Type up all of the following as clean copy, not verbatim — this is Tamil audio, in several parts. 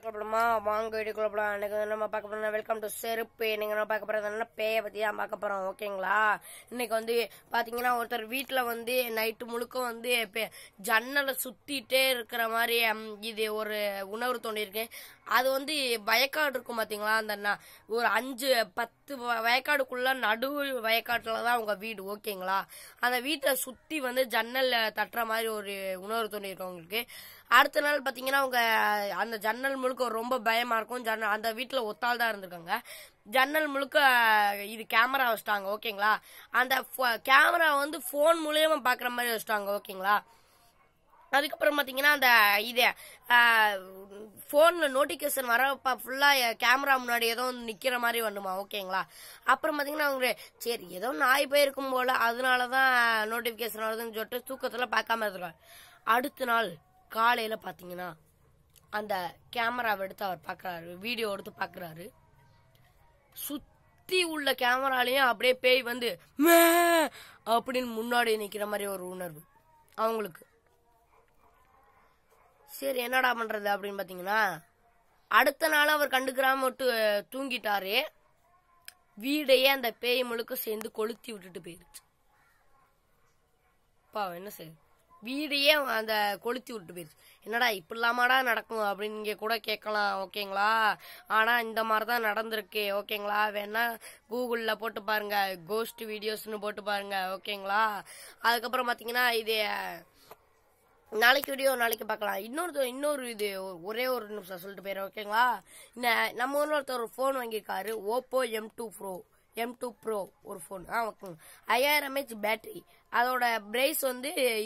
குழப்பமா வாங்க வீடியோ குழப்பலாம். இன்னைக்கு நம்ம பார்க்க போறோம் வெல்கம் டு செருப்பு. இன்னைக்கு நம்ம பார்க்க போறது பேயை பத்தி தான் பார்க்க போறோம். ஓகேங்களா? இன்னைக்கு பாத்தீங்கன்னா ஒருத்தர் வீட்டுல நைட்டு முழுக்க ஜன்னலை சுத்திட்டே இருக்கிற மாதிரி இது ஒரு உணர்வு தோண்டிருக்கு. அது வயக்காடு இருக்கும் பாத்தீங்களா, அந்த ஒரு 5-10 வயக்காடுக்குள்ள நடு வயக்காட்டுலதான் அவங்க வீடு. ஓகேங்களா? அந்த வீட்டை சுத்தி ஜன்னல் தட்டுற மாதிரி ஒரு உணர்வு தோண்டிருக்கு அவங்களுக்கு. அடுத்த நாள் பாத்தீங்கன்னா அவங்க அந்த ஜன்னல் முழுக்க ரொம்ப பயமா இருக்கும். அந்த வீட்டுல ஒத்தாள் தான் இருந்திருக்காங்க. ஜன்னல் முழுக்க இது கேமரா வச்சிட்டாங்க. ஓகேங்களா? அந்த கேமரா போன் மூலியமா பாக்குற மாதிரி வச்சிட்டாங்க. ஓகேங்களா? அதுக்கப்புறம் பாத்தீங்கன்னா அந்த இது போன்ல நோட்டிபிகேஷன் வர ஃபுல்லா கேமரா முன்னாடி ஏதோ நிக்கிற மாதிரி வந்துமா. ஓகேங்களா? அப்புறம் பாத்தீங்கன்னா அவங்க சரி ஏதோ நாய் போயிருக்கும் போல அதனாலதான் நோட்டிபிகேஷன் வருதுன்னு சொல்லிட்டு தூக்கத்துல பார்க்காம இருக்காரு. அடுத்த நாள் காலையில பாத்தீங்கன்னா அந்த கேமராவை எடுத்து அவர் பாக்குறாரு, வீடியோ எடுத்து பாக்குறாரு. சுத்தி உள்ள கேமராலையும் அப்படியே பேய் அப்படின்னு முன்னாடி நிக்கிற மாதிரி ஒரு உணர்வு அவங்களுக்கு. சரி என்னடா பண்றது அப்படின்னு பாத்தீங்கன்னா அடுத்த நாள் அவர் கண்டுக்கிறாம விட்டு தூங்கிட்டாரு. வீடையே அந்த பேய் முழுக்க சேர்ந்து கொளுத்தி விட்டுட்டு போயிருச்சு. என்ன செய்ய, வீடையே அந்த கொளுத்தி விட்டு போயிருச்சு. என்னடா இப்படி இல்லாமடா நடக்கும் அப்படின்னு நீங்க கூட கேட்கலாம். ஓகேங்களா? ஆனா இந்த மாதிரிதான் நடந்திருக்கு. ஓகேங்களா? வேணா கூகுள்ல போட்டு பாருங்க, கோஸ்ட் வீடியோஸ்னு போட்டு பாருங்க. ஓகேங்களா? அதுக்கப்புறம் பாத்தீங்கன்னா இது நாளைக்கு வீடியோ நாளைக்கு பார்க்கலாம். இன்னொரு இது ஒரே ஒரு நிமிஷம் சொல்லிட்டு போயிடும். ஓகேங்களா? நம்ம ஊர்ல ஒருத்தர் ஒரு போன் வாங்கியிருக்காரு, ஓப்போ M2 Pro ஒரு போன். ஓகேங்க. 5000 mAh பேட்டரி. அதோட பிரைஸ்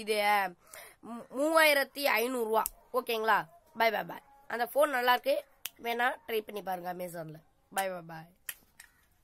இது 3500 ரூபா. ஓகேங்களா? பை. அந்த போன் நல்லா இருக்கு, வேணா ட்ரை பண்ணி பாருங்க அமேசான்ல. பை.